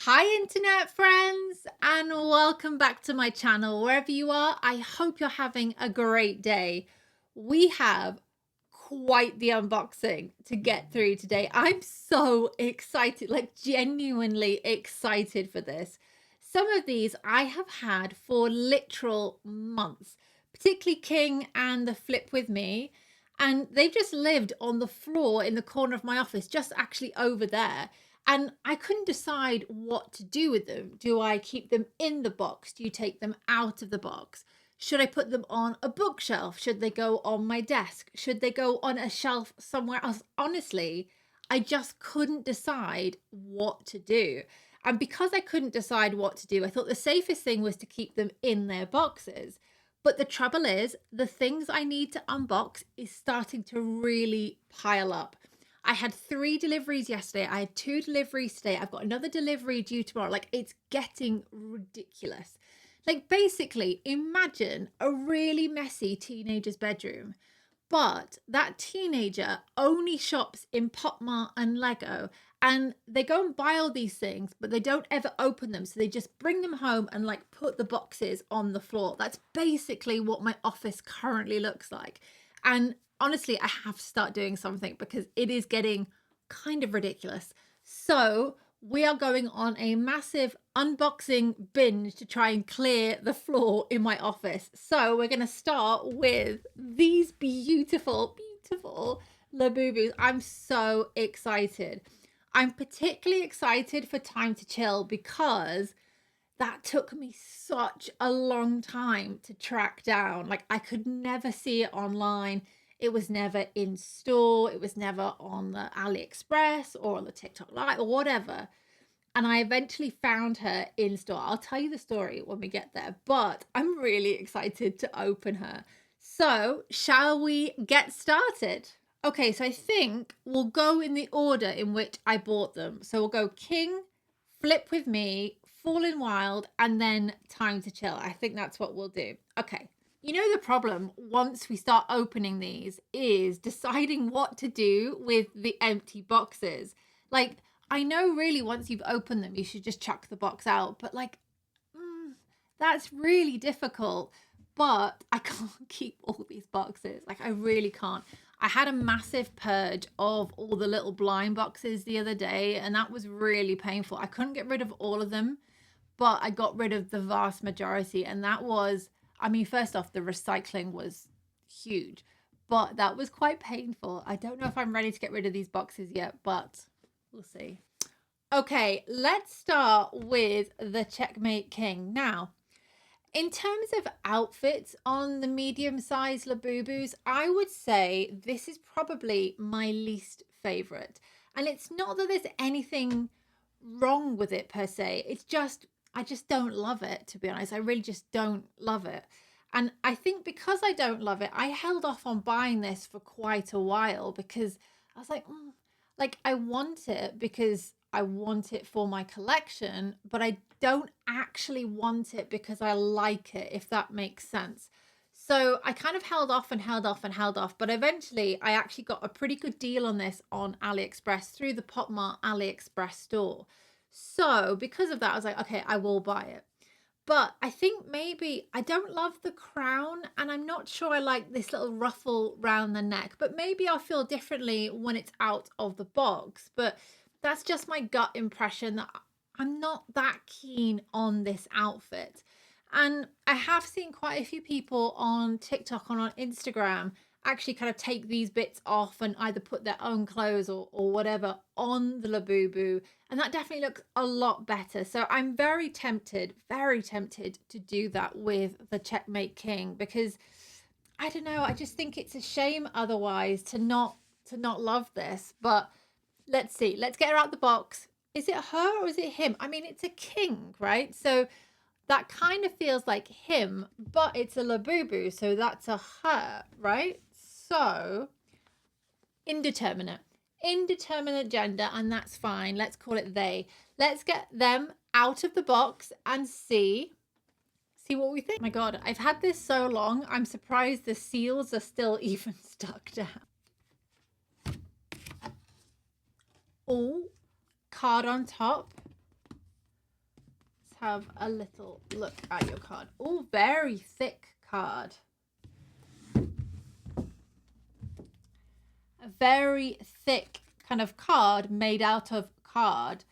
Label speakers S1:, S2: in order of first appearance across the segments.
S1: Hi internet friends, and welcome back to my channel. Wherever you are, I hope you're having a great day. We have quite the unboxing to get through today. I'm so excited, like genuinely excited for this. Some of these I have had for literal months, particularly King and the Flip With Me. And they've just lived on the floor in the corner of my office, just actually over there. And I couldn't decide what to do with them. Do I keep them in the box? Do you take them out of the box? Should I put them on a bookshelf? Should they go on my desk? Should they go on a shelf somewhere else? Honestly, I just couldn't decide what to do. And because I couldn't decide what to do, I thought the safest thing was to keep them in their boxes. But the trouble is, the things I need to unbox is starting to really pile up. I had 3 deliveries yesterday. I had 2 deliveries today. I've got another delivery due tomorrow. Like, it's getting ridiculous. Like, basically, imagine a really messy teenager's bedroom, but that teenager only shops in Pop Mart and Lego, and they go and buy all these things, but they don't ever open them. So they just bring them home and like put the boxes on the floor. That's basically what my office currently looks like. And honestly, I have to start doing something because it is getting kind of ridiculous. So we are going on a massive unboxing binge to try and clear the floor in my office. So we're going to start with these beautiful, beautiful Labubus. I'm so excited. I'm particularly excited for Time to Chill because that took me such a long time to track down. Like, I could never see it online. It was never in store. It was never on the AliExpress or on the TikTok Live or whatever. And I eventually found her in store. I'll tell you the story when we get there, but I'm really excited to open her. So, shall we get started? Okay, so I think we'll go in the order in which I bought them. So we'll go King, Flip With Me, Fallen Wild, and then Time to Chill. I think that's what we'll do. Okay. You know, the problem once we start opening these is deciding what to do with the empty boxes. Like, I know really once you've opened them, you should just chuck the box out, but like, that's really difficult. But I can't keep all these boxes. Like, I really can't. I had a massive purge of all the little blind boxes the other day, and that was really painful. I couldn't get rid of all of them, but I got rid of the vast majority. And that was, I mean, first off, the recycling was huge, but that was quite painful. I don't know if I'm ready to get rid of these boxes yet, but we'll see. Okay, let's start with the Checkmate King. Now, in terms of outfits on the medium-sized Labubus, I would say this is probably my least favorite. And it's not that there's anything wrong with it per se. It's just, I just don't love it, to be honest. I really just don't love it. And I think because I don't love it, I held off on buying this for quite a while because I was like I want it because I want it for my collection, but I don't actually want it because I like it, if that makes sense. So I kind of held off and held off and held off, but eventually I actually got a pretty good deal on this on AliExpress through the Pop Mart AliExpress store. So because of that, I was like, okay, I will buy it. But I think maybe I don't love the crown, and I'm not sure I like this little ruffle round the neck, but maybe I'll feel differently when it's out of the box. But that's just my gut impression that I'm not that keen on this outfit. And I have seen quite a few people on TikTok and on Instagram actually kind of take these bits off and either put their own clothes or whatever on the Labubu. And that definitely looks a lot better. So I'm very tempted to do that with the Checkmate King because I don't know, I just think it's a shame otherwise to not love this. But let's see. Let's get her out the box. Is it her or is it him? I mean, it's a king, right? So that kind of feels like him, but it's a Labubu, so that's a her, right? So indeterminate. Indeterminate gender, and that's fine. Let's call it they. Let's get them out of the box and see what we think. Oh my God, I've had this so long. I'm surprised the seals are still even stuck down. Oh, card on top. have a little look at your card. Oh, very thick card. A very thick kind of card made out of card.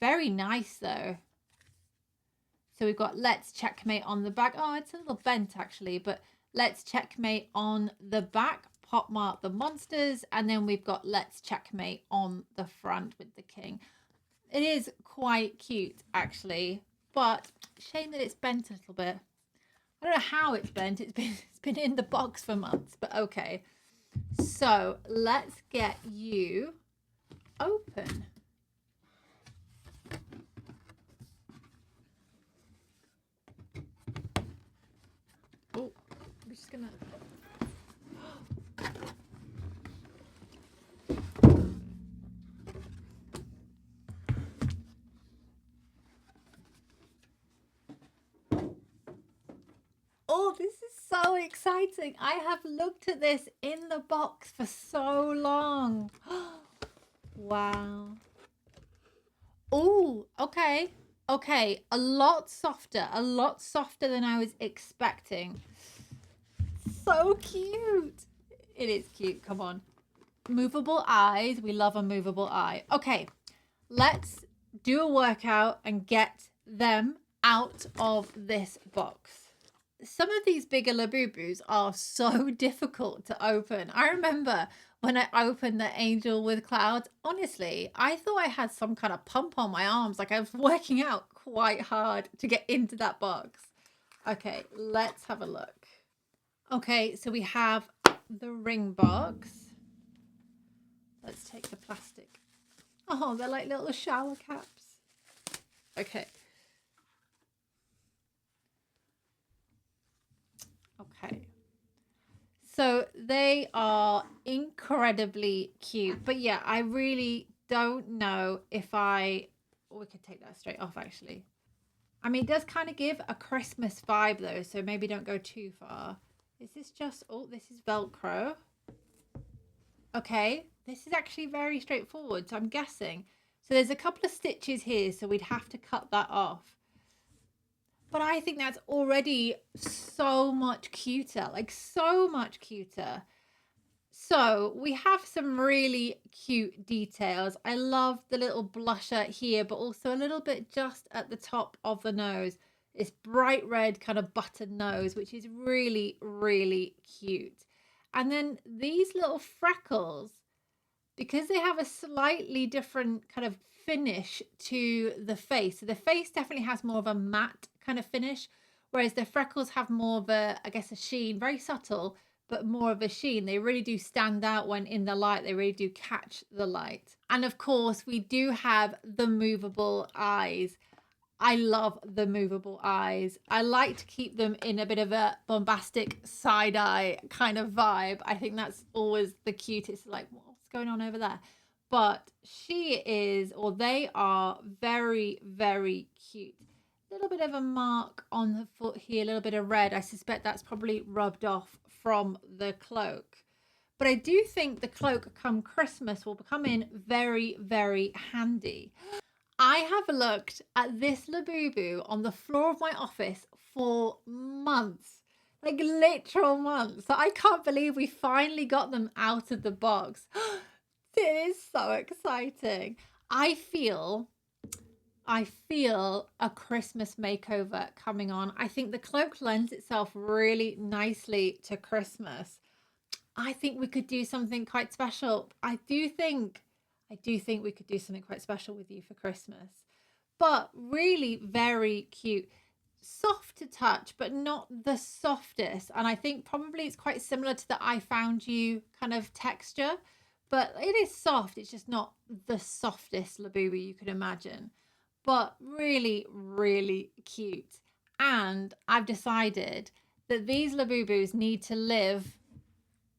S1: Very nice though. So we've got Let's Checkmate on the back. Oh, it's a little bent actually, but Let's Checkmate on the back. Pop Mart the monsters. And then we've got Let's Checkmate on the front with the king. It is quite cute actually, but shame that it's bent a little bit. I don't know how it's bent. It's been in the box for months, but okay. So let's get you open. Oh, I'm just gonna. Oh, this is so exciting. I have looked at this in the box for so long. Wow. Oh, okay. Okay, a lot softer than I was expecting. So cute. It is cute. Come on. Movable eyes. We love a movable eye. Okay, let's do a workout and get them out of this box. Some of these bigger Labubus are so difficult to open. I remember when I opened the angel with clouds, honestly, I thought I had some kind of pump on my arms. Like I was working out quite hard to get into that box. Okay, let's have a look. Okay, so we have the ring box. Let's take the plastic. Oh, they're like little shower caps. Okay. Okay. So they are incredibly cute. But yeah, I really don't know if we could take that straight off actually. I mean, it does kind of give a Christmas vibe though, so maybe don't go too far. Is this just, oh, this is Velcro. Okay, this is actually very straightforward, so I'm guessing. So there's a couple of stitches here, so we'd have to cut that off. But I think that's already so much cuter, like so much cuter. So we have some really cute details. I love the little blusher here, but also a little bit just at the top of the nose. This bright red kind of button nose, which is really, really cute. And then these little freckles, because they have a slightly different kind of finish to the face. So the face definitely has more of a matte kind of finish, whereas the freckles have more of a, I guess, a sheen, very subtle, but more of a sheen. They really do stand out when in the light. They really do catch the light. And of course, we do have the movable eyes. I love the movable eyes. I like to keep them in a bit of a bombastic side-eye kind of vibe. I think that's always the cutest, like what's going on over there. But she is, or they are very, very cute. A little bit of a mark on the foot here, a little bit of red. I suspect that's probably rubbed off from the cloak. But I do think the cloak come Christmas will come in very, very handy. I have looked at this Labubu on the floor of my office for months, like literal months. So I can't believe we finally got them out of the box. It is so exciting. I feel a Christmas makeover coming on. I think the cloak lends itself really nicely to Christmas. I think we could do something quite special. I do think we could do something quite special with you for Christmas. But really very cute. Soft to touch, but not the softest. And I think probably it's quite similar to the I Found You kind of texture. But it is soft. It's just not the softest Labubu you could imagine. But really, really cute. And I've decided that these Labubus need to live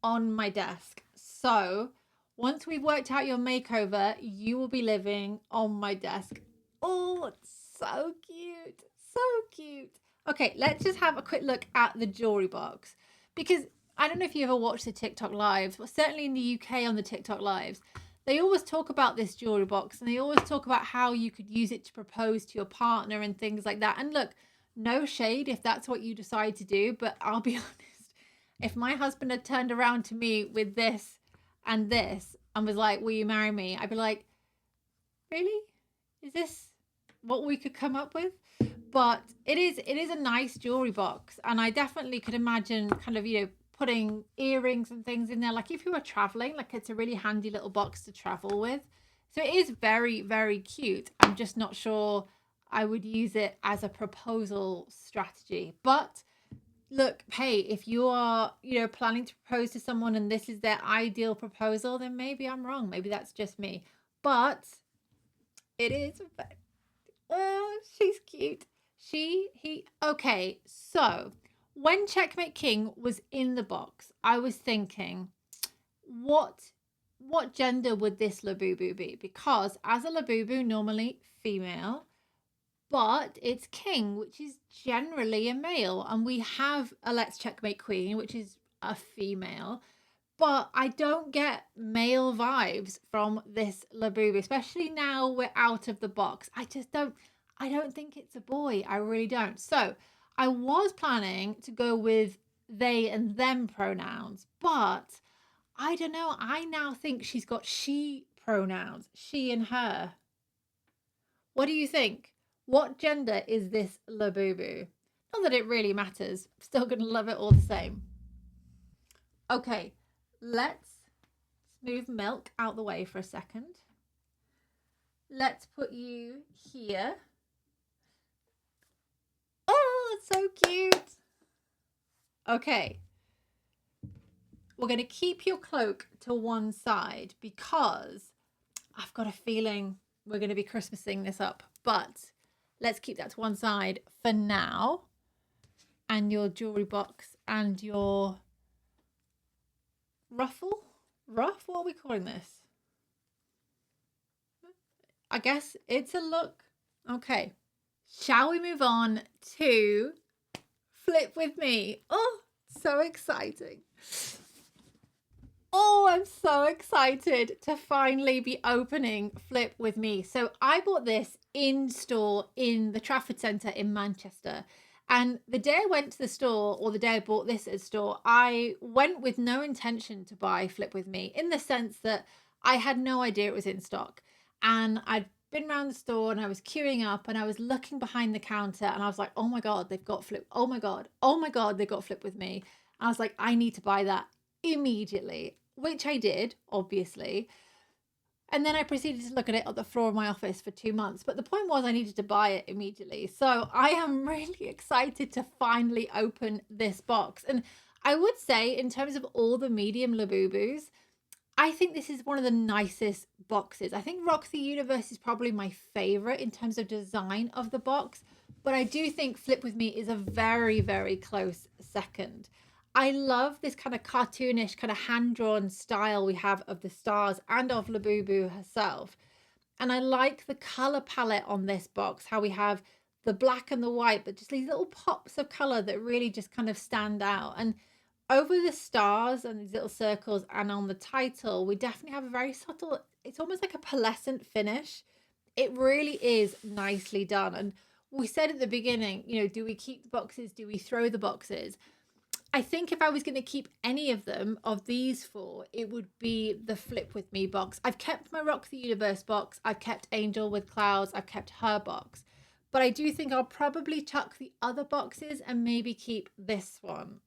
S1: on my desk. So once we've worked out your makeover, you will be living on my desk. Oh, it's so cute. So cute. Okay, let's just have a quick look at the jewelry box. Because I don't know if you ever watched the TikTok lives, but certainly in the UK on the TikTok lives, they always talk about this jewelry box, and they always talk about how you could use it to propose to your partner and things like that. And look, no shade if that's what you decide to do, but I'll be honest, if my husband had turned around to me with this and was like, will you marry me? I'd be like, really? Is this what we could come up with? But it is a nice jewelry box, and I definitely could imagine kind of, putting earrings and things in there, like if you were traveling. Like, it's a really handy little box to travel with. So it is very, very cute. I'm just not sure I would use it as a proposal strategy. But look, hey, if you are, planning to propose to someone and this is their ideal proposal, then maybe I'm wrong. Maybe that's just me. But it is, oh, she's cute. Okay, so when Checkmate King was in the box, I was thinking, what gender would this Labubu be? Because as a Labubu, normally female, but it's King, which is generally a male, and we have a Let's Checkmate Queen, which is a female. But I don't get male vibes from this Labubu, especially now we're out of the box. I don't think it's a boy. I really don't. So I was planning to go with they and them pronouns, but I don't know. I now think she's got she pronouns, she and her. What do you think? What gender is this Labubu? Not that it really matters. Still going to love it all the same. Okay, let's move Milk out the way for a second. Let's put you here. Oh, it's so cute. Okay. We're going to keep your cloak to one side because I've got a feeling we're going to be Christmasing this up. But let's keep that to one side for now. And your jewelry box and your ruffle? What are we calling this? I guess it's a look. Okay. Shall we move on to Flip With Me? Oh, so exciting. Oh, I'm so excited to finally be opening Flip With Me. So I bought this in store in the Trafford Centre in Manchester. And the day I went to the store, or the day I bought this at store, I went with no intention to buy Flip With Me, in the sense that I had no idea it was in stock. And I'd been around the store and I was queuing up and I was looking behind the counter and I was like, oh my God, they've got Flip. Oh my God, they've got Flip With Me. And I was like, I need to buy that immediately, which I did, obviously. And then I proceeded to look at it on the floor of my office for 2 months. But the point was I needed to buy it immediately. So I am really excited to finally open this box. And I would say, in terms of all the medium Labubus, I think this is one of the nicest boxes. I think Rock the Universe is probably my favorite in terms of design of the box. But I do think Flip With Me is a very, very close second. I love this kind of cartoonish, kind of hand-drawn style we have of the stars and of Labubu herself. And I like the color palette on this box, how we have the black and the white, but just these little pops of color that really just kind of stand out. And over the stars and these little circles and on the title, we definitely have a very subtle, it's almost like a pearlescent finish. It really is nicely done. And we said at the beginning, do we keep the boxes? Do we throw the boxes? I think if I was going to keep any of them, of these four, it would be the Flip With Me box. I've kept my Rock the Universe box. I've kept Angel with Clouds. I've kept her box. But I do think I'll probably chuck the other boxes and maybe keep this one.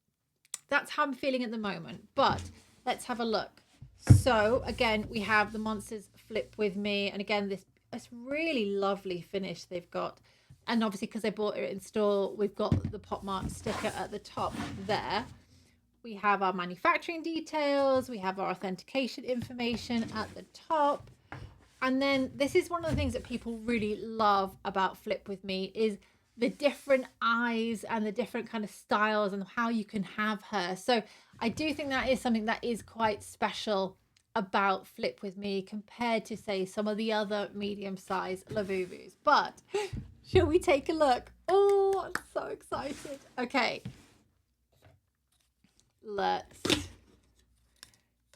S1: That's how I'm feeling at the moment. But let's have a look. So again, we have the Monsters Flip With Me. And again, this really lovely finish they've got. And obviously, because I bought it in store, we've got the Pop Mart sticker at the top there. We have our manufacturing details. We have our authentication information at the top. And then this is one of the things that people really love about Flip With Me is the different eyes and the different kind of styles and how you can have her. So I do think that is something that is quite special about Flip With Me compared to, say, some of the other medium-sized Labubus. But shall we take a look? Oh, I'm so excited. Okay. Let's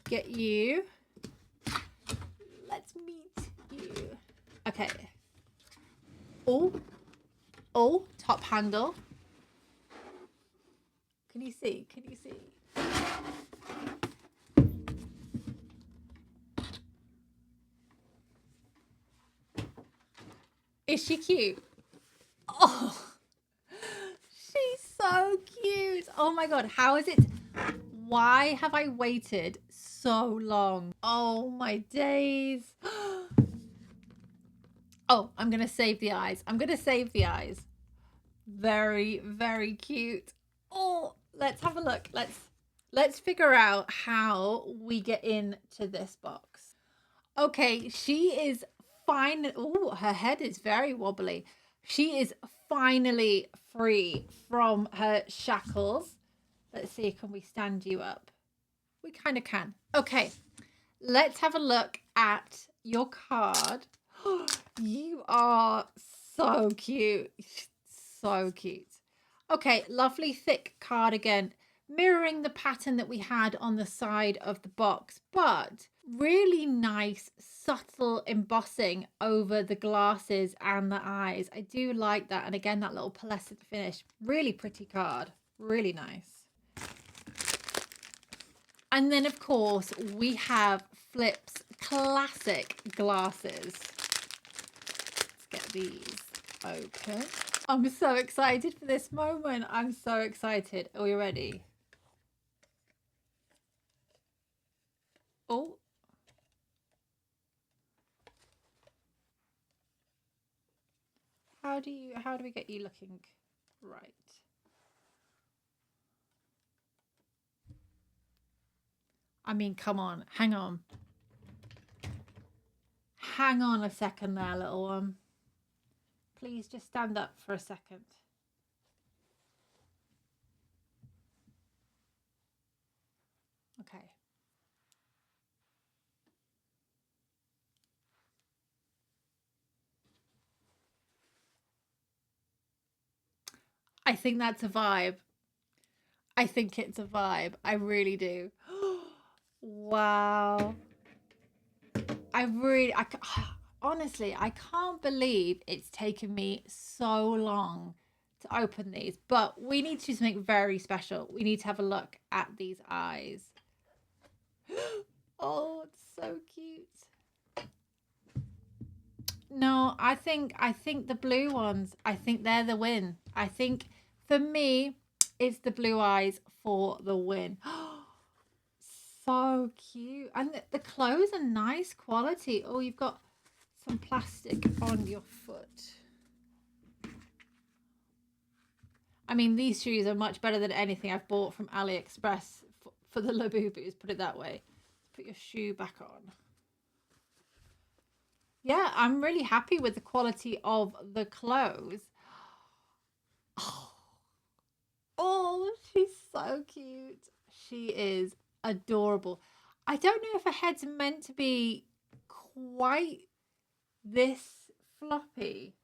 S1: get you Okay. Oh, oh, top handle. Can you see? Can you see? Is she cute? Oh, she's so cute. Oh my God. How is it? Why have I waited so long? Oh my days. Oh, I'm going to save the eyes. I'm going to save the eyes. Very, very cute. Oh, let's have a look. Let's figure out how we get into this box. Okay, she is fine. Oh, her head is very wobbly. She is finally free from her shackles. Let's see, can we stand you up? We kind of can. Okay, let's have a look at your card. You are so cute. So cute. Okay, lovely thick card again, mirroring the pattern that we had on the side of the box, but really nice, subtle embossing over the glasses and the eyes. I do like that. And again, that little pearlescent finish. Really pretty card. Really nice. And then, of course, we have Flip's classic glasses. Let's get these open. I'm so excited for this moment. I'm so excited. Are we ready? Oh. How do we get you looking right? I mean, come on, hang on. Hang on a second there, little one. Please just stand up for a second. Okay. I think that's a vibe. I think it's a vibe. I really do. Wow. Honestly, I can't believe it's taken me so long to open these, but we need to do something very special. We need to have a look at these eyes. Oh, it's so cute. No, I think the blue ones, I think they're the win. I think for me, it's the blue eyes for the win. So cute. And the clothes are nice quality. Oh, you've got some plastic on your foot. I mean, these shoes are much better than anything I've bought from AliExpress for the Labubus, put it that way. Put your shoe back on. Yeah, I'm really happy with the quality of the clothes. Oh, she's so cute. She is adorable. I don't know if her head's meant to be quite this floppy.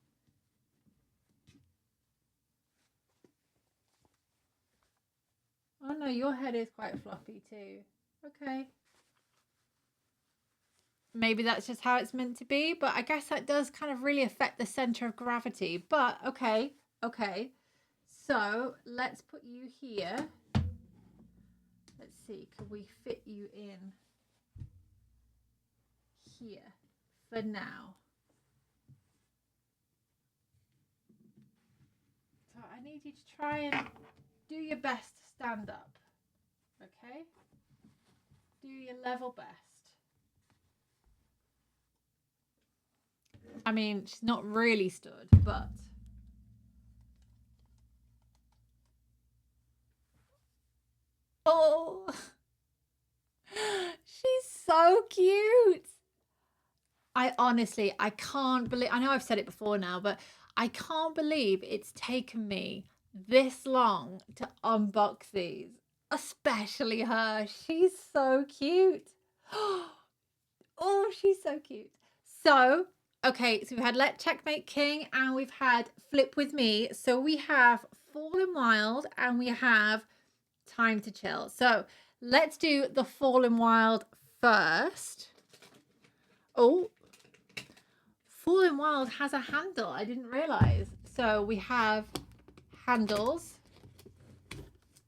S1: Oh no, your head is quite floppy too. Okay. Maybe that's just how it's meant to be, but I guess that does kind of really affect the center of gravity. But okay, okay. So let's put you here. Let's see, can we fit you in here for now? So I need you to try and do your best to stand up. Okay? Do your level best. I mean, she's not really stood, but oh, she's so cute. I can't believe, I know I've said it before now, but I can't believe it's taken me this long to unbox these, especially her. She's so cute. Oh, she's so cute. So, okay, so we've had Let Checkmate King and we've had Flip With Me. So we have Fallen Wild and we have Time to Chill. So let's do the Fallen Wild first. Oh, Fallen Wild has a handle. I didn't realize. So we have handles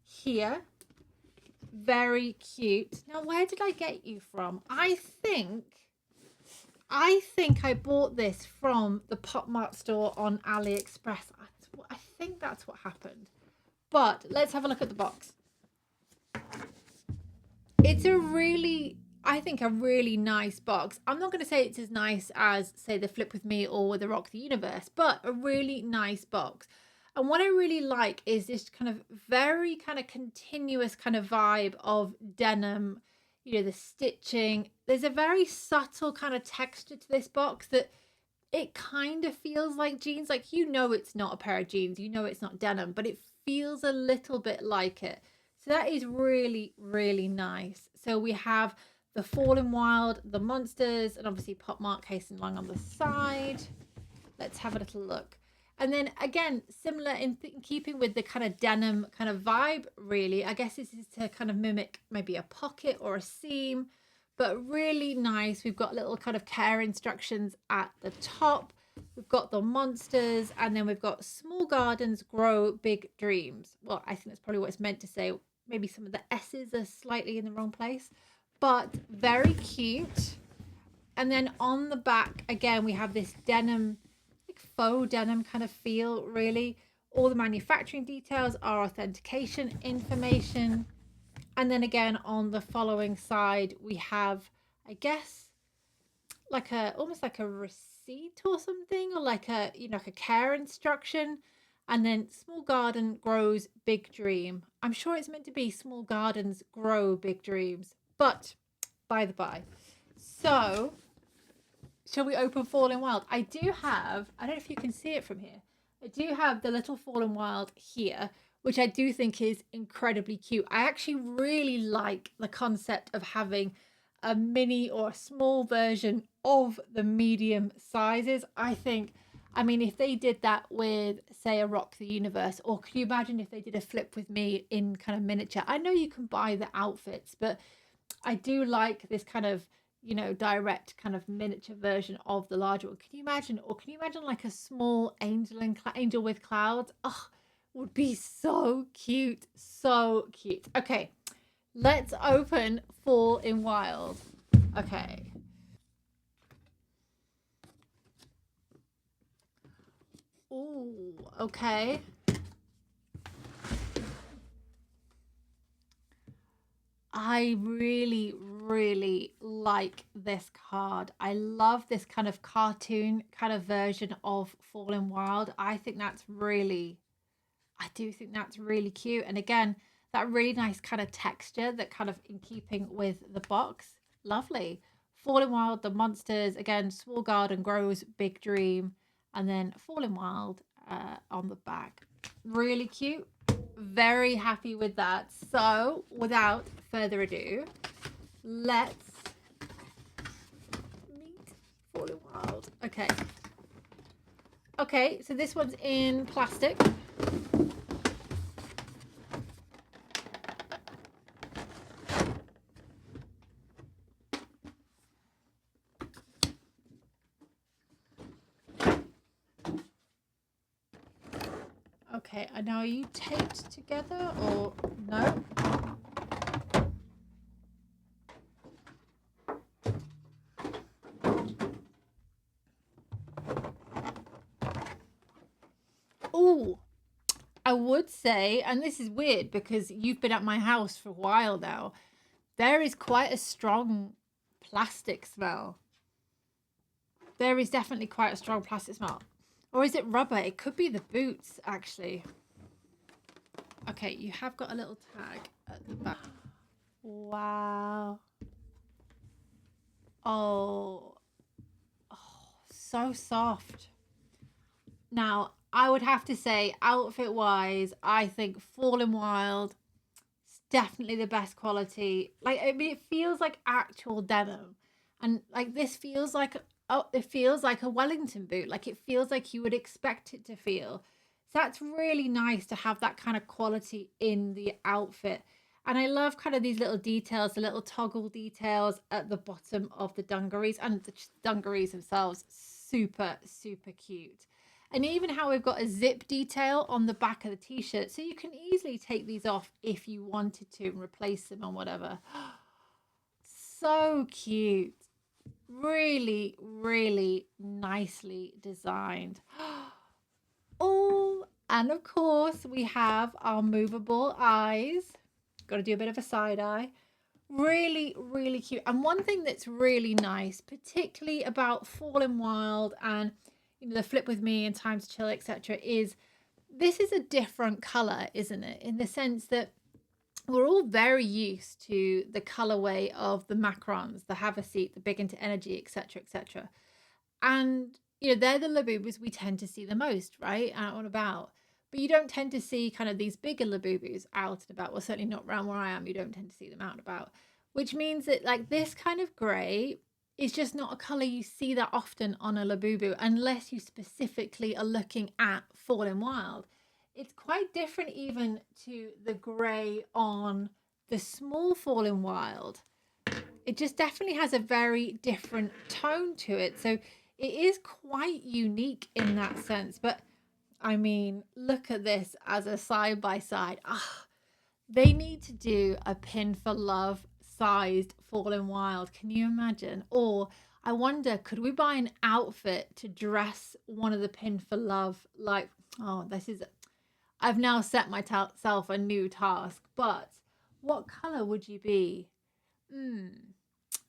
S1: here. Very cute. Now, where did I get you from? I think I bought this from the Pop Mart store on AliExpress. I think that's what happened. But let's have a look at the box. It's I think, a really nice box. I'm not going to say it's as nice as, say, the Flip With Me or the Rock the Universe, but a really nice box. And what I really like is this kind of very kind of continuous kind of vibe of denim, the stitching. There's a very subtle kind of texture to this box that it kind of feels like jeans. Like, it's not a pair of jeans, it's not denim, but it feels a little bit like it. So that is really, really nice. So we have the Fallen Wild, the Monsters, and obviously Pop Mart Case and Long on the side. Let's have a little look. And then again, similar in keeping with the kind of denim kind of vibe, really. I guess this is to kind of mimic maybe a pocket or a seam, but really nice. We've got little kind of care instructions at the top. We've got the monsters, and then we've got small gardens grow big dreams. Well, I think that's probably what it's meant to say. Maybe some of the S's are slightly in the wrong place, but very cute. And then on the back, again, we have this denim, like faux denim kind of feel, really. All the manufacturing details are authentication information. And then again, on the following side, we have, I guess, almost like a receipt or something, or like like a care instruction. And then small garden grows big dream. I'm sure it's meant to be small gardens grow big dreams, but by the by. So, shall we open Fallen Wild? I don't know if you can see it from here. I do have the little Fallen Wild here, which I do think is incredibly cute. I actually really like the concept of having a mini or a small version of the medium sizes. If they did that with, say, a Rock the Universe, or can you imagine if they did a Flip With Me in kind of miniature? I know you can buy the outfits, but I do like this kind of, direct kind of miniature version of the larger one. Can you imagine? Or can you imagine like a small angel with clouds? Oh, would be so cute. So cute. Okay, let's open Fallen Wild. Okay. Ooh, okay. I really, really like this card. I love this kind of cartoon kind of version of Fallen Wild. I do think that's really cute. And again, that really nice kind of texture that kind of in keeping with the box. Lovely. Fallen Wild, the monsters, again, small garden grows big dream. And then Fallen Wild on the back. Really cute. Very happy with that. So, without further ado, let's meet Fallen Wild. Okay. Okay, so this one's in plastic. Okay, and now are you taped together or no? Oh, I would say, and this is weird because you've been at my house for a while now, there is quite a strong plastic smell. There is definitely quite a strong plastic smell. Or is it rubber? It could be the boots, actually. Okay, you have got a little tag at the back. Wow. Oh, so soft. Now, I would have to say, outfit wise, I think Fallen Wild is definitely the best quality. It feels like actual denim. And like this feels like, it feels like a Wellington boot. Like it feels like you would expect it to feel. So that's really nice to have that kind of quality in the outfit. And I love kind of these little details, the little toggle details at the bottom of the dungarees, and the dungarees themselves. super, super cute. And even how we've got a zip detail on the back of the t-shirt, so you can easily take these off if you wanted to and replace them on whatever. So cute. Really, really nicely designed. Oh, and of course we have our movable eyes. Got to do a bit of a side eye. Really, really cute. And one thing that's really nice, particularly about Fallen Wild and the Flip With Me and Time to Chill, etc., is this is a different color, isn't it? In the sense that we're all very used to the colorway of the Macrons, the Have a Seat, the Big Into Energy, etc., etc. And they're the Labubus we tend to see the most, right? Out and about. But you don't tend to see kind of these bigger Labubus out and about. Well, certainly not around where I am. You don't tend to see them out and about. Which means that like this kind of grey is just not a colour you see that often on a Labubu unless you specifically are looking at Fallen Wild. It's quite different even to the grey on the small Fallen Wild. It just definitely has a very different tone to it. So it is quite unique in that sense. But I mean, look at this as a side by side. They need to do a Pin for Love sized Fallen Wild. Can you imagine? Or I wonder, could we buy an outfit to dress one of the Pin for Love? Like, I've now set myself a new task. But what color would you be?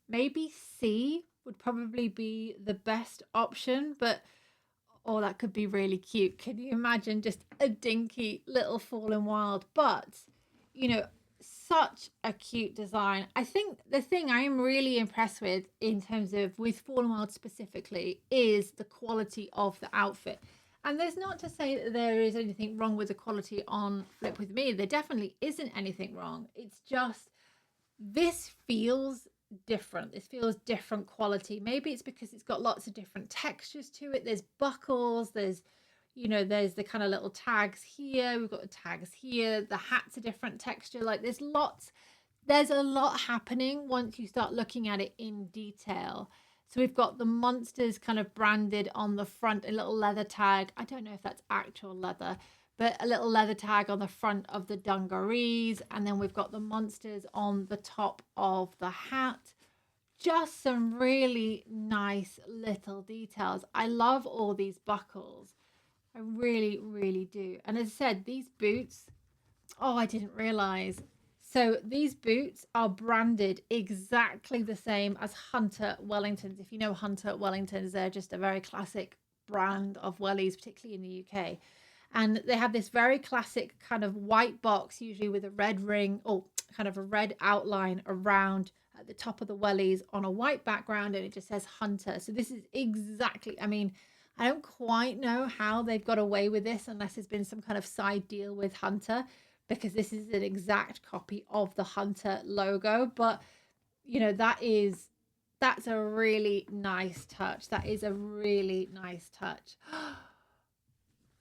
S1: Maybe C would probably be the best option, but oh, that could be really cute. Can you imagine just a dinky little Fallen Wild? But, such a cute design. I think the thing I am really impressed with in terms of with Fallen Wild specifically is the quality of the outfit. And there's not to say that there is anything wrong with the quality on Flip With Me. There definitely isn't anything wrong. It's just this feels different. This feels different quality. Maybe it's because it's got lots of different textures to it. There's buckles, there's the kind of little tags here, we've got the tags here, the hat's a different texture. Like there's a lot happening once you start looking at it in detail. So we've got the monsters kind of branded on the front, a little leather tag. I don't know if that's actual leather, but a little leather tag on the front of the dungarees. And then we've got the monsters on the top of the hat. Just some really nice little details. I love all these buckles. I really, really do. And as I said, these boots, I didn't realize. So these boots are branded exactly the same as Hunter Wellingtons. If you know Hunter Wellingtons, they're just a very classic brand of wellies, particularly in the UK. And they have this very classic kind of white box, usually with a red ring or kind of a red outline around at the top of the wellies on a white background, and it just says Hunter. So this is exactly, I mean, I don't quite know how they've got away with this unless there's been some kind of side deal with Hunter, because this is an exact copy of the Hunter logo. But that's a really nice touch. That is a really nice touch.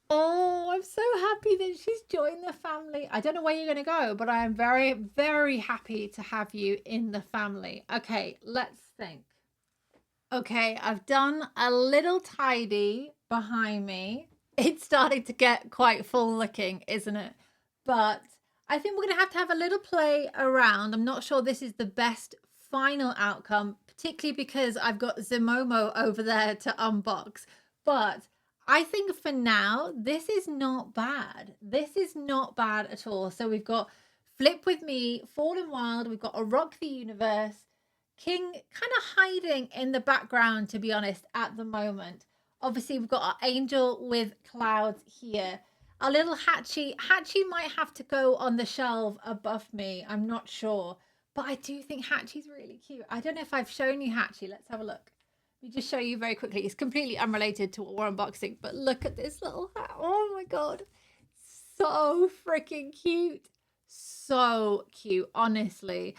S1: Oh, I'm so happy that she's joined the family. I don't know where you're going to go, but I am very, very happy to have you in the family. Okay, let's think. Okay, I've done a little tidy behind me. It's starting to get quite full looking, isn't it? But I think we're going to have a little play around. I'm not sure this is the best final outcome, particularly because I've got Zimomo over there to unbox. But I think for now, this is not bad. This is not bad at all. So we've got Flip With Me, Fallen Wild. We've got a Rock the Universe. King kind of hiding in the background, to be honest, at the moment. Obviously, we've got our angel with clouds here. Our little Hatchie. Hatchie might have to go on the shelf above me. I'm not sure. But I do think Hatchie's really cute. I don't know if I've shown you Hatchie. Let's have a look. Let me just show you very quickly. It's completely unrelated to what we're unboxing, but look at this little hat. Oh my God. So freaking cute. So cute, honestly.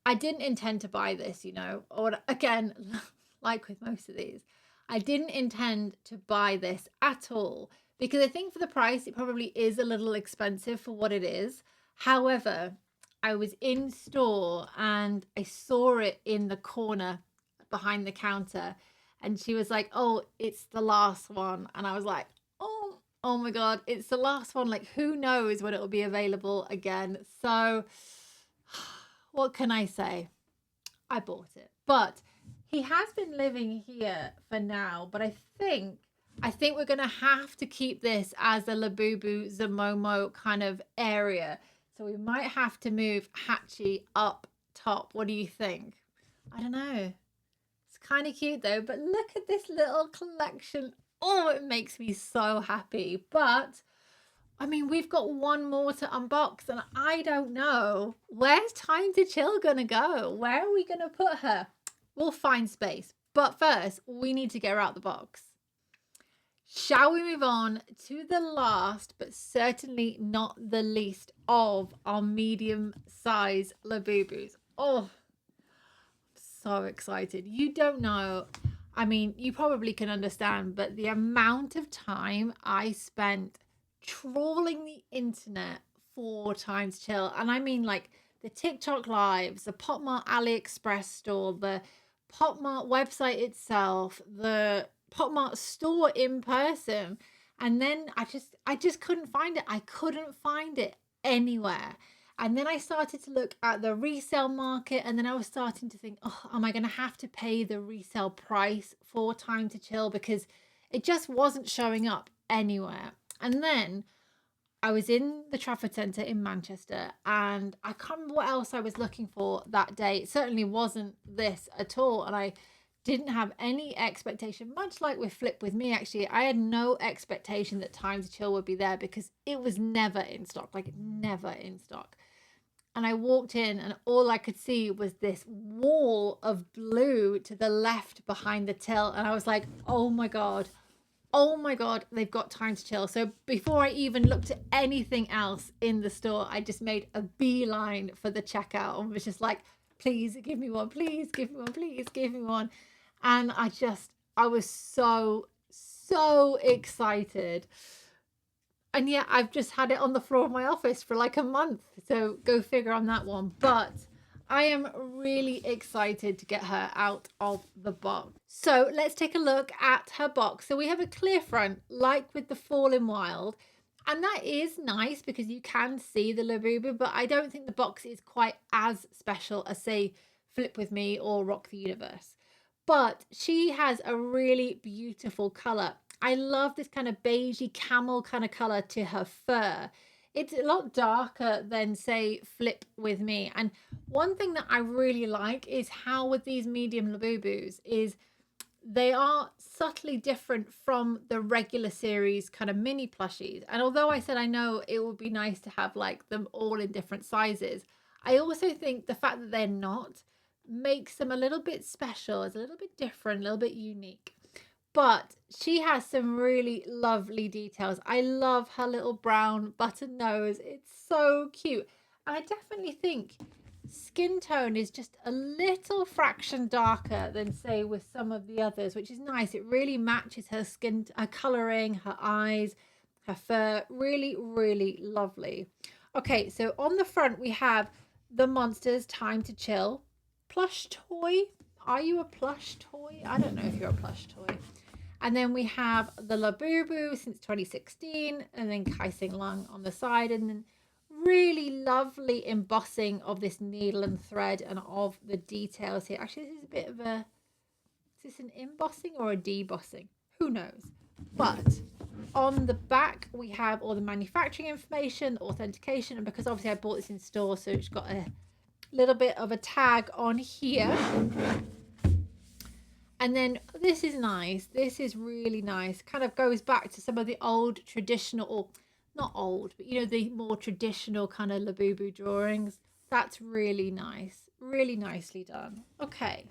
S1: I didn't intend to buy this, or again, like with most of these, I didn't intend to buy this at all, because I think for the price, it probably is a little expensive for what it is. However, I was in store and I saw it in the corner behind the counter, And she was like, oh, it's the last one. And I was like, oh my God, it's the last one. Like, who knows when it will be available again. So what can I say? I bought it. But he has been living here for now. But I think we're gonna have to keep this as a Labubu Zamomo kind of area. So we might have to move Hachi up top. What do you think? I don't know. It's kind of cute though, but look at this little collection. Oh, it makes me so happy. But I mean, we've got one more to unbox, and I don't know. Where's Time to Chill gonna go? Where are we gonna put her? We'll find space. But first, we need to get her out the box. Shall we move on to the last, but certainly not the least of our medium size Labubus? Oh, so excited. You don't know. I mean, you probably can understand, but the amount of time I spent trawling the internet for Time to Chill, and I mean like the TikTok lives, the Pop Mart AliExpress store, the Pop Mart website itself, the Pop Mart store in person, and then I just couldn't find it. I couldn't find it anywhere. And then I started to look at the resale market, and then I was starting to think, oh, am I going to have to pay the resale price for Time to Chill? Because it just wasn't showing up anywhere. And then I was in the Trafford Centre in Manchester, and I can't remember what else I was looking for that day. It certainly wasn't this at all. And I didn't have any expectation, much like with Flip With Me, actually. I had no expectation that Time to Chill would be there because it was never in stock, like never in stock. And I walked in, and all I could see was this wall of blue to the left behind the till. And I was like, oh my God, they've got Time to Chill. So before I even looked at anything else in the store, I just made a beeline for the checkout and was just like, please give me one, please give me one, please give me one. And I was so excited. And yeah, I've just had it on the floor of my office for like a month. So go figure on that one. But I am really excited to get her out of the box. So let's take a look at her box. So we have a clear front, like with the Fallen Wild. And that is nice because you can see the Labubu, but I don't think the box is quite as special as, say, Flip With Me or Rock the Universe. But she has a really beautiful colour. I love this kind of beigey camel kind of colour to her fur. It's a lot darker than, say, Flip With Me. And one thing that I really like is how with these medium Labubus is they are subtly different from the regular series kind of mini plushies. And although I said I know it would be nice to have like them all in different sizes, I also think the fact that they're not makes them a little bit special. It's a little bit different, a little bit unique. But she has some really lovely details. I love her little brown button nose. It's so cute. And I definitely think skin tone is just a little fraction darker than, say, with some of the others, which is nice. It really matches her skin, her colouring, her eyes, her fur. Really, really lovely. Okay, so on the front we have the Monsters Time to Chill plush toy. Are you a plush toy? I don't know if you're a plush toy. And then we have the Labubu since 2016, and then Kai Sing Lung on the side, and then really lovely embossing of this needle and thread and of the details here. Actually, this is a bit of a, is this an embossing or a debossing? Who knows? But on the back, we have all the manufacturing information, authentication, and because obviously I bought this in store, so it's got a little bit of a tag on here. And then this is nice. This is really nice. Kind of goes back to some of the old traditional, or not old, but you know, the more traditional kind of Labubu drawings. That's really nice. Really nicely done. Okay,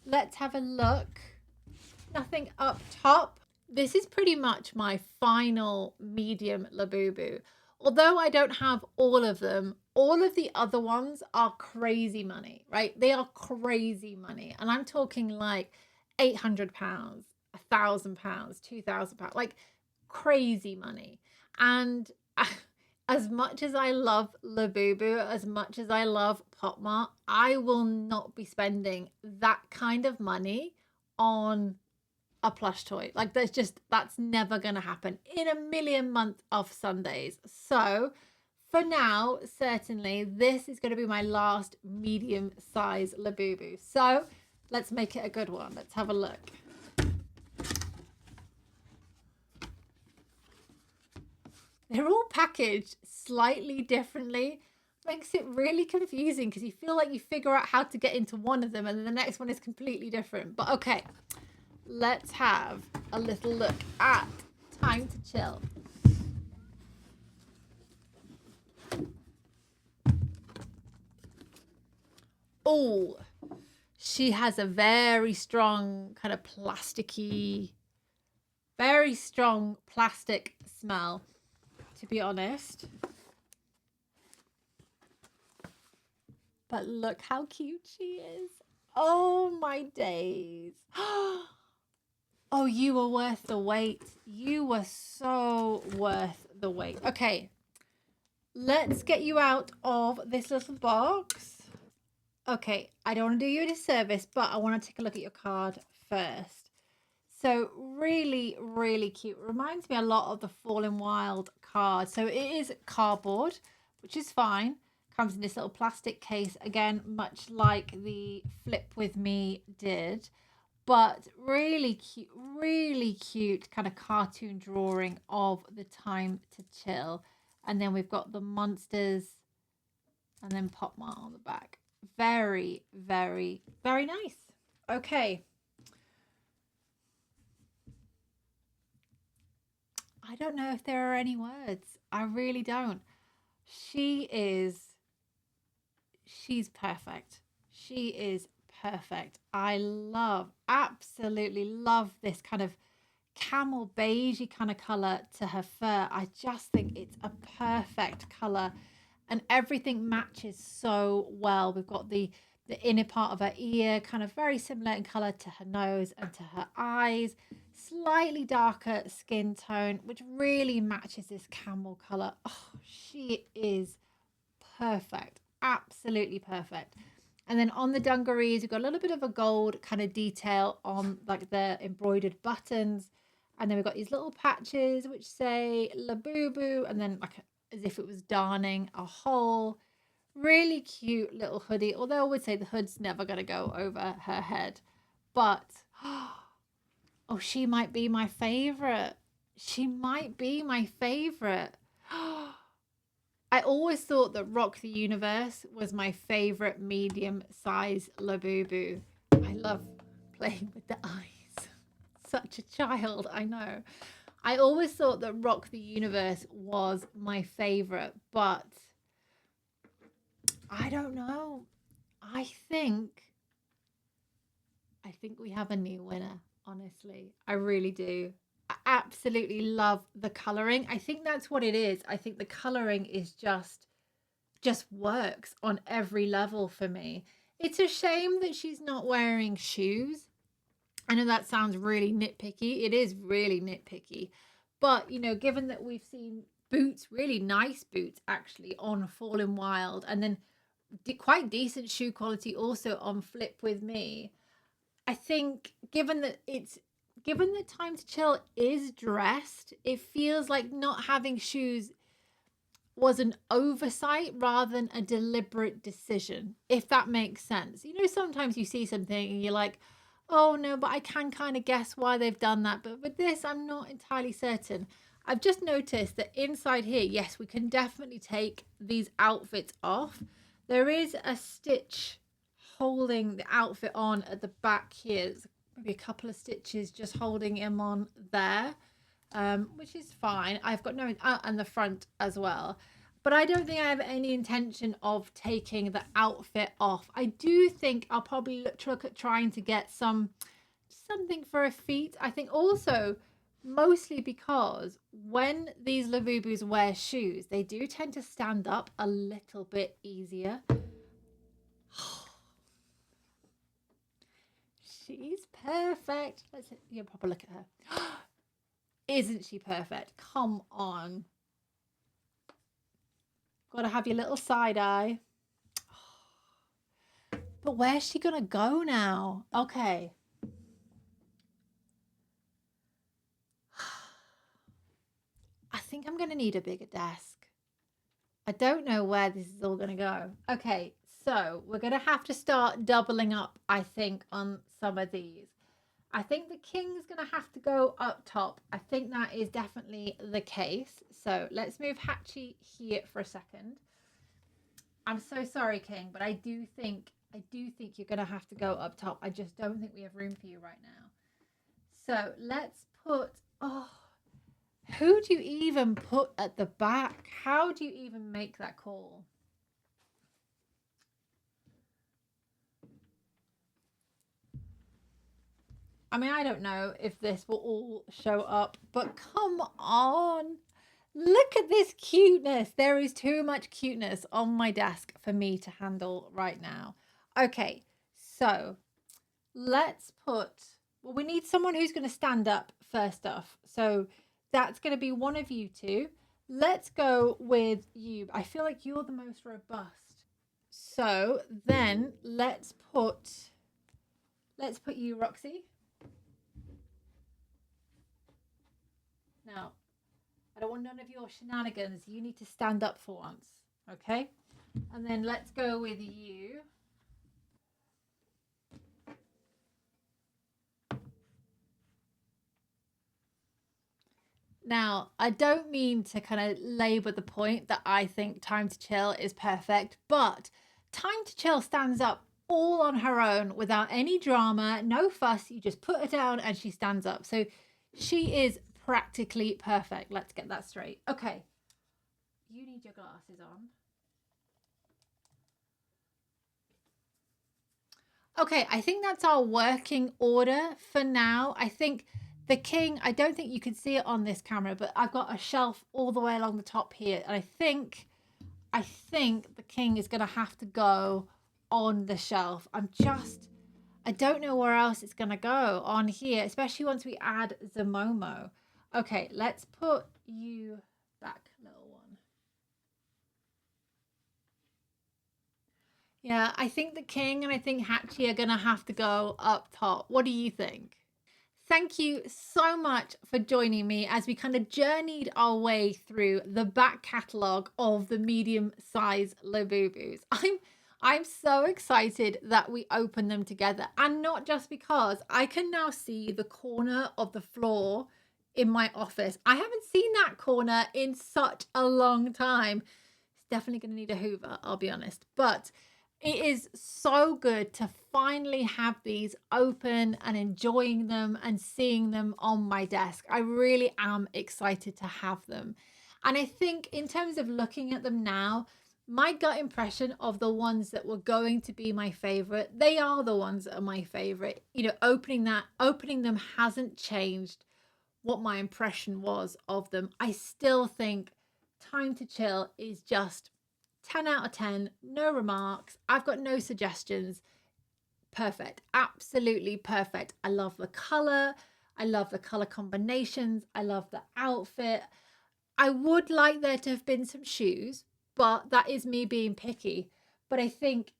S1: let's have a look. Nothing up top. This is pretty much my final medium Labubu. Although I don't have all of them, all of the other ones are crazy money, right? They are crazy money. And I'm talking like £800, £1,000, £2,000, like crazy money. And as much as I love Labubu, as much as I love Pop Mart, I will not be spending that kind of money on a plush toy. Like that's never going to happen in a million month of Sundays. So for now, certainly this is going to be my last medium size Labubu. So let's make it a good one. Let's have a look. They're all packaged slightly differently. Makes it really confusing because you feel like you figure out how to get into one of them and then the next one is completely different. But okay, let's have a little look at Time to Chill. Oh, she has a very strong kind of plasticky, very strong plastic smell, to be honest. But look how cute she is. Oh my days. Oh, you were worth the wait. You were so worth the wait. Okay, let's get you out of this little box. Okay, I don't want to do you a disservice, but I want to take a look at your card first. So really, really cute. Reminds me a lot of the Fallen Wild card. So it is cardboard, which is fine. Comes in this little plastic case. Again, much like the Flip With Me did. But really cute kind of cartoon drawing of the Time to Chill. And then we've got the monsters and then Pop Mart on the back. Very, very, very nice. Okay. I don't know if there are any words. I really don't. She's perfect. She is perfect. I absolutely love this kind of camel beigey kind of color to her fur. I just think it's a perfect color and everything matches so well. We've got the inner part of her ear, kind of very similar in color to her nose and to her eyes. Slightly darker skin tone, which really matches this camel color. Oh, she is perfect. Absolutely perfect. And then on the dungarees, we've got a little bit of a gold kind of detail on like the embroidered buttons. And then we've got these little patches which say Labubu, and then like as if it was darning a hole. Really cute little hoodie, although I would say the hood's never going to go over her head. But, oh, she might be my favorite. She might be my favorite. I always thought that Rock the Universe was my favorite medium size Labubu. I love playing with the eyes. Such a child, I know. I always thought that Rock the Universe was my favorite, but I don't know. I think we have a new winner, honestly. I really do. I absolutely love the coloring. I think that's what it is. I think the coloring is just works on every level for me. It's a shame that she's not wearing shoes. I know that sounds really nitpicky. It is really nitpicky. But, you know, given that we've seen boots, really nice boots actually on Fallen Wild, and then quite decent shoe quality also on Flip With Me, I think given that Time to Chill is dressed, it feels like not having shoes was an oversight rather than a deliberate decision, if that makes sense. You know, sometimes you see something and you're like, oh no, but I can kind of guess why they've done that. But with this, I'm not entirely certain. I've just noticed that inside here, yes, we can definitely take these outfits off. There is a stitch holding the outfit on at the back here. There's maybe a couple of stitches just holding him on there, which is fine. I've got no, and the front as well. But I don't think I have any intention of taking the outfit off. I do think I'll probably look at trying to get something for her feet. I think also mostly because when these Labubus wear shoes, they do tend to stand up a little bit easier. She's perfect. Let's get a proper look at her. Isn't she perfect? Come on. Got to have your little side eye. But where's she going to go now? Okay. think I'm going to need a bigger desk. I don't know where this is all going to go. Okay, so we're going to have to start doubling up, I think, on some of these. I think the king's going to have to go up top. I think that is definitely the case. So let's move Hatchie here for a second. I'm so sorry, King, but I do think you're going to have to go up top. I just don't think we have room for you right now. So let's put, oh, who do you even put at the back? How do you even make that call? I mean, I don't know if this will all show up, but come on. Look at this cuteness. There is too much cuteness on my desk for me to handle right now. Okay, so let's put, well, we need someone who's going to stand up first off. So that's going to be one of you two. Let's go with you. I feel like you're the most robust. So then let's put you, Roxy. Now, I don't want none of your shenanigans. You need to stand up for once, okay? And then let's go with you. Now, I don't mean to kind of labor the point that I think Time to Chill is perfect, but Time to Chill stands up all on her own without any drama, no fuss. You just put her down and she stands up. So she is practically perfect. Let's get that straight. Okay. You need your glasses on. Okay, I think that's our working order for now. I think the king, I don't think you can see it on this camera, but I've got a shelf all the way along the top here. And I think the king is going to have to go on the shelf. I don't know where else it's going to go on here, especially once we add Zamomo. Okay, let's put you back, little one. Yeah, I think the king and I think Hatchie are going to have to go up top. What do you think? Thank you so much for joining me as we kind of journeyed our way through the back catalogue of the medium size Labubus. I'm so excited that we opened them together, and not just because I can now see the corner of the floor in my office. I haven't seen that corner in such a long time. It's definitely going to need a Hoover, I'll be honest. But it is so good to finally have these open and enjoying them and seeing them on my desk. I really am excited to have them. And I think in terms of looking at them now, my gut impression of the ones that were going to be my favorite, they are the ones that are my favorite. You know, opening them hasn't changed what my impression was of them. I still think Time to Chill is just 10 out of 10, no remarks. I've got no suggestions. Perfect, absolutely perfect. I love the color. I love the color combinations. I love the outfit. I would like there to have been some shoes, but that is me being picky. But I think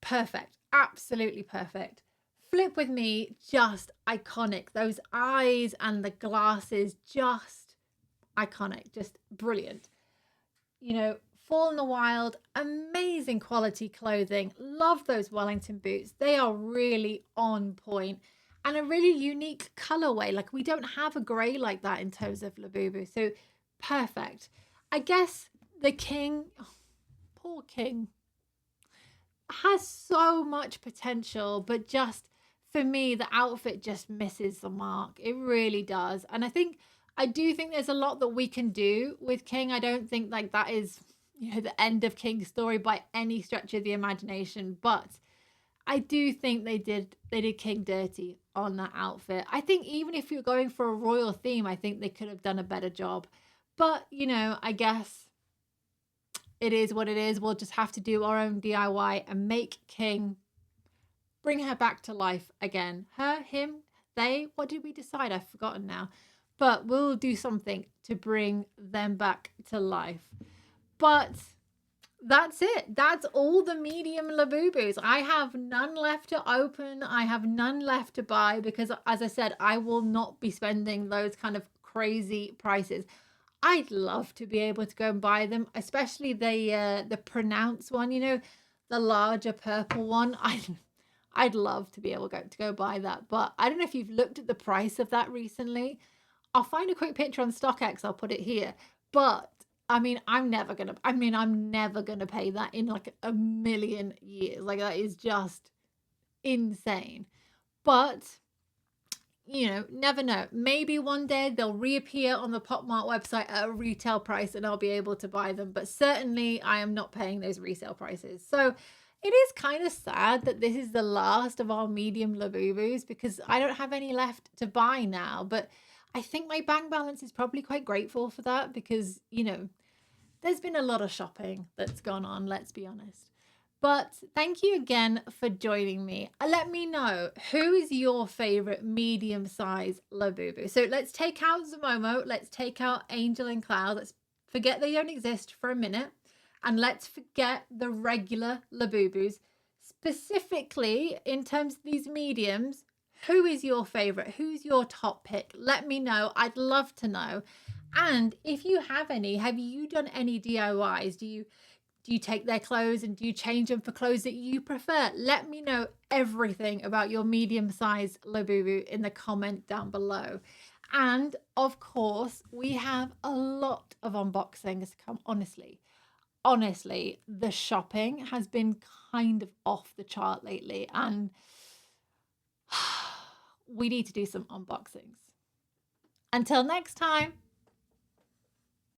S1: perfect, absolutely perfect. Flip with me, just iconic. Those eyes and the glasses, just iconic, just brilliant. You know, Fall in the Wild, amazing quality clothing. Love those Wellington boots. They are really on point and a really unique colorway. Like, we don't have a grey like that in terms of Labubu. So perfect. I guess the king, oh, poor king, has so much potential, but just for me, the outfit just misses the mark. It really does. And I do think there's a lot that we can do with King. I don't think like that is, you know, the end of King's story by any stretch of the imagination, but I do think they did King dirty on that outfit. I think even if you're going for a royal theme, I think they could have done a better job. But, you know, I guess it is what it is. We'll just have to do our own DIY and make King, bring her back to life again. Her, him, they, what did we decide? I've forgotten now. But we'll do something to bring them back to life. But that's it. That's all the medium Labubus. I have none left to open. I have none left to buy because, as I said, I will not be spending those kind of crazy prices. I'd love to be able to go and buy them, especially the pronounced one, you know, the larger purple one. I'd love to be able to go buy that, but I don't know if you've looked at the price of that recently. I'll find a quick picture on StockX. I'll put it here. But I mean, I'm never gonna pay that in like a million years. Like that is just insane. But you know, never know. Maybe one day they'll reappear on the Pop Mart website at a retail price and I'll be able to buy them. But certainly I am not paying those resale prices. So it is kind of sad that this is the last of our medium Labubus because I don't have any left to buy now. But I think my bank balance is probably quite grateful for that because, you know, there's been a lot of shopping that's gone on, let's be honest. But thank you again for joining me. Let me know, who is your favorite medium size Labubu? So let's take out Zamomo, let's take out Angel and Cloud. Let's forget they don't exist for a minute. And let's forget the regular Labubus. Specifically, in terms of these mediums, who is your favorite? Who's your top pick? Let me know. I'd love to know. And if you have any, have you done any DIYs? Do you take their clothes and do you change them for clothes that you prefer? Let me know everything about your medium-sized Labubu in the comment down below. And of course, we have a lot of unboxings to come. Honestly, the shopping has been kind of off the chart lately, and we need to do some unboxings. Until next time.